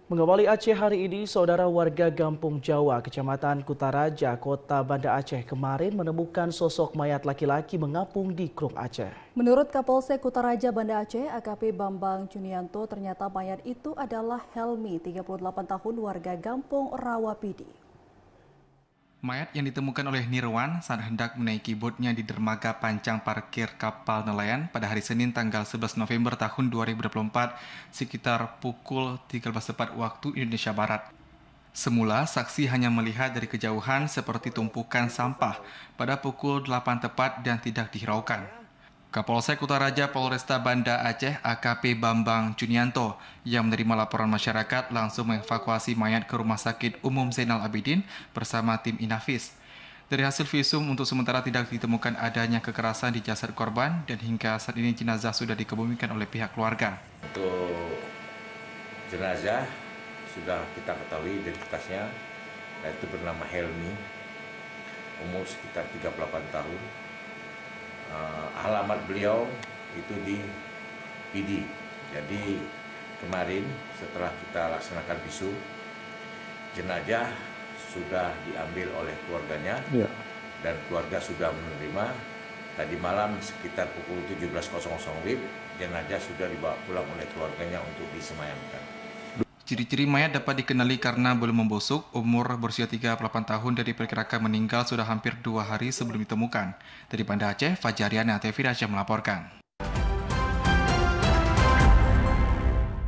Mengawali Aceh hari ini, saudara warga Gampung Jawa, Kecamatan Kutaraja, Kota Banda Aceh kemarin menemukan sosok mayat laki-laki mengapung di Krung Aceh. Menurut Kapolsek Kutaraja Banda Aceh, AKP Bambang Junianto, ternyata mayat itu adalah Helmi, 38 tahun warga Gampung Rawapidi. Mayat yang ditemukan oleh Nirwan saat hendak menaiki botnya di dermaga pancang parkir kapal nelayan pada hari Senin tanggal 11 November tahun 2024 sekitar pukul 13 tepat waktu Indonesia Barat. Semula, saksi hanya melihat dari kejauhan seperti tumpukan sampah pada pukul 8 tepat dan tidak dihiraukan. Kapolsek Kutaraja Polresta Banda Aceh AKP Bambang Junianto yang menerima laporan masyarakat langsung mengevakuasi mayat ke Rumah Sakit Umum Zainal Abidin bersama tim Inafis. Dari hasil visum untuk sementara tidak ditemukan adanya kekerasan di jasad korban dan hingga saat ini jenazah sudah dikebumikan oleh pihak keluarga. Untuk jenazah sudah kita ketahui identitasnya, yaitu bernama Helmi, umur sekitar 38 tahun. Alamat beliau itu di PD. Jadi kemarin setelah kita laksanakan visum, jenazah sudah diambil oleh keluarganya dan keluarga sudah menerima. Tadi malam sekitar pukul 17.00 WIB, jenazah sudah dibawa pulang oleh keluarganya untuk disemayamkan. Ciri-ciri mayat dapat dikenali karena belum membusuk, umur berusia 38 tahun dan diperkirakan meninggal sudah hampir 2 hari sebelum ditemukan. Dari Banda Aceh, Fajariana TV Aceh melaporkan.